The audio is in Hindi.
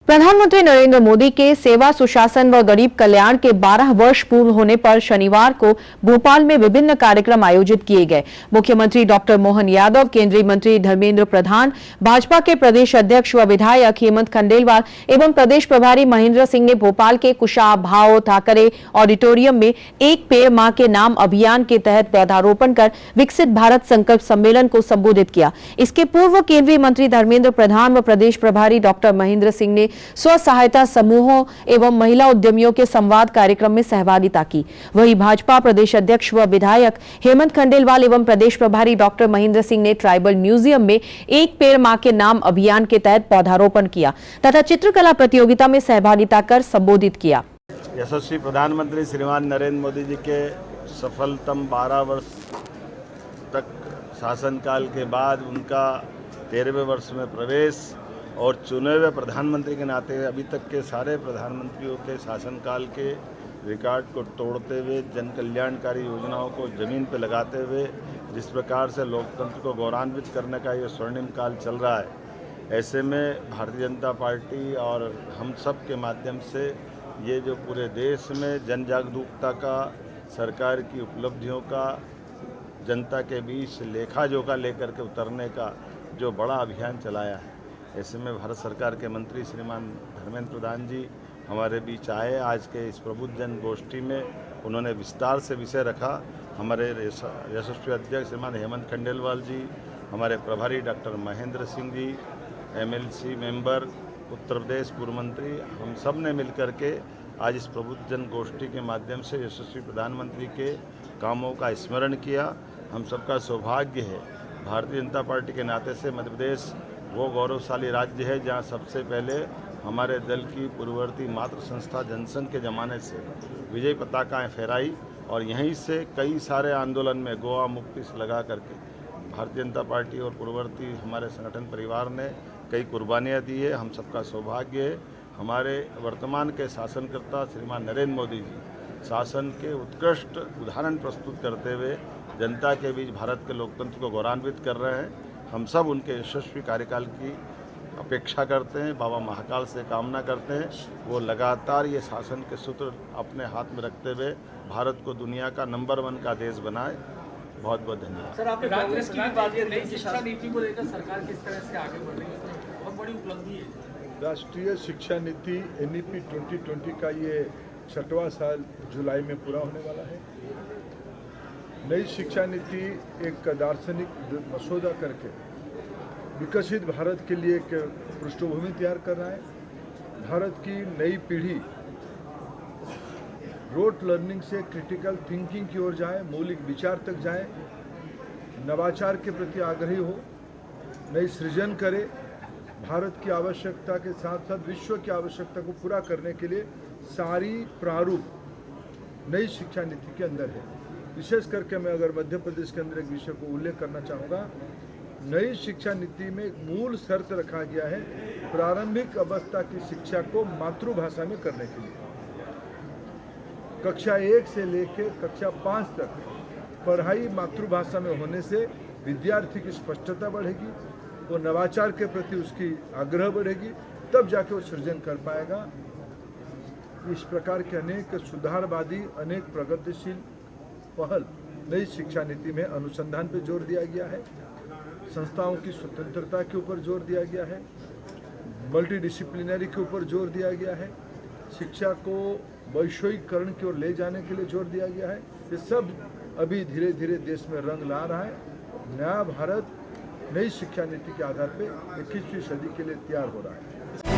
प्रधानमंत्री नरेंद्र मोदी के सेवा, सुशासन व गरीब कल्याण के 12 वर्ष पूर्ण होने पर शनिवार को भोपाल में विभिन्न कार्यक्रम आयोजित किए गए। मुख्यमंत्री डॉक्टर मोहन यादव, केंद्रीय मंत्री धर्मेंद्र प्रधान, भाजपा के प्रदेश अध्यक्ष व विधायक हेमंत खंडेलवाल एवं प्रदेश प्रभारी महेंद्र सिंह ने भोपाल के कुशाभाऊ ठाकरे ऑडिटोरियम में एक पेड़ मां के नाम अभियान के तहत पौधारोपण कर विकसित भारत संकल्प सम्मेलन को संबोधित किया। इसके पूर्व केंद्रीय मंत्री धर्मेंद्र प्रधान व प्रदेश प्रभारी डॉक्टर महेंद्र सिंह ने स्व सहायता समूहों एवं महिला उद्यमियों के संवाद कार्यक्रम में सहभागिता की। वहीं भाजपा प्रदेश अध्यक्ष व विधायक हेमंत खंडेलवाल एवं प्रदेश प्रभारी डॉक्टर महेंद्र सिंह ने ट्राइबल म्यूजियम में एक पेड़ मां के नाम अभियान के तहत पौधारोपण किया तथा चित्रकला प्रतियोगिता में सहभागिता कर संबोधित किया। यशस्वी प्रधानमंत्री श्रीमान नरेंद्र मोदी जी के सफलतम 12 वर्ष तक शासनकाल के बाद उनका 13वें वर्ष में प्रवेश और चुने हुए प्रधानमंत्री के नाते अभी तक के सारे प्रधानमंत्रियों के शासनकाल के रिकॉर्ड को तोड़ते हुए जन कल्याणकारी योजनाओं को ज़मीन पर लगाते हुए जिस प्रकार से लोकतंत्र को गौरवान्वित करने का ये स्वर्णिम काल चल रहा है, ऐसे में भारतीय जनता पार्टी और हम सब के माध्यम से ये जो पूरे देश में जन जागरूकता का, सरकार की उपलब्धियों का, जनता के बीच लेखा जोखा लेकर के उतरने का जो बड़ा अभियान चलाया है, ऐसे में भारत सरकार के मंत्री श्रीमान धर्मेंद्र प्रधान जी हमारे बीच आए। आज के इस प्रबुद्ध जन गोष्ठी में उन्होंने विस्तार से विषय रखा। हमारे यशस्वी अध्यक्ष श्रीमान हेमंत खंडेलवाल जी, हमारे प्रभारी doctor Mahendra Singh ji, MLC member, Uttar Pradesh पूर्व मंत्री, हम सब ने मिलकर के आज इस प्रबुद्ध जन गोष्ठी के माध्यम से यशस्वी प्रधानमंत्री के कामों का स्मरण किया। हम सबका सौभाग्य है, भारतीय जनता पार्टी के नाते से मध्य प्रदेश वो गौरवशाली राज्य है जहाँ सबसे पहले हमारे दल की पूर्ववर्ती मातृ संस्था जनसंघ के ज़माने से विजय पताकाएँ फहराई और यहीं से कई सारे आंदोलन में गोवा मुक्ति से लगा करके भारतीय जनता पार्टी और पूर्ववर्ती हमारे संगठन परिवार ने कई कुर्बानियाँ दी है। हम सबका सौभाग्य है, हमारे वर्तमान के शासनकर्ता श्रीमान नरेंद्र मोदी जी शासन के उत्कृष्ट उदाहरण प्रस्तुत करते हुए जनता के बीच भारत के लोकतंत्र को गौरवान्वित कर रहे हैं। हम सब उनके यशस्वी कार्यकाल की अपेक्षा करते हैं, बाबा महाकाल से कामना करते हैं वो लगातार ये शासन के सूत्र अपने हाथ में रखते हुए भारत को दुनिया का नंबर 1 का देश बनाए। बहुत बहुत धन्यवाद। सर, आपने कांग्रेस की बात की, नई शिक्षा नीति को लेकर सरकार किस तरह से आगे बढ़ रही है, बहुत बड़ी उपलब्धि है। राष्ट्रीय शिक्षा नीति NEP 2020 का ये 6वां साल जुलाई में पूरा होने वाला है। नई शिक्षा नीति एक दार्शनिक मसौदा करके विकसित भारत के लिए एक पृष्ठभूमि तैयार कर रहा है। भारत की नई पीढ़ी रोट लर्निंग से क्रिटिकल थिंकिंग की ओर जाए, मौलिक विचार तक जाए, नवाचार के प्रति आग्रही हो, नई सृजन करे, भारत की आवश्यकता के साथ साथ विश्व की आवश्यकता को पूरा करने के लिए सारी प्रारूप नई शिक्षा नीति के अंदर है। विशेष करके मैं अगर मध्य प्रदेश के अंदर एक विषय को उल्लेख करना चाहूँगा, नई शिक्षा नीति में एक मूल शर्त रखा गया है प्रारंभिक अवस्था की शिक्षा को मातृभाषा में करने के लिए। कक्षा 1 से लेकर कक्षा 5 तक पढ़ाई मातृभाषा में होने से विद्यार्थी की स्पष्टता बढ़ेगी, वो नवाचार के प्रति उसकी आग्रह बढ़ेगी, तब जाके वो सृजन कर पाएगा। इस प्रकार के अनेक सुधारवादी, अनेक प्रगतिशील पहल नई शिक्षा नीति में अनुसंधान पर जोर दिया गया है, संस्थाओं की स्वतंत्रता के ऊपर जोर दिया गया है, मल्टीडिसिप्लिनरी के ऊपर जोर दिया गया है, शिक्षा को वैश्विकरण की ओर ले जाने के लिए जोर दिया गया है। ये सब अभी धीरे धीरे देश में रंग ला रहा है। नया भारत नई शिक्षा नीति के आधार पर 21वीं सदी के लिए तैयार हो रहा है।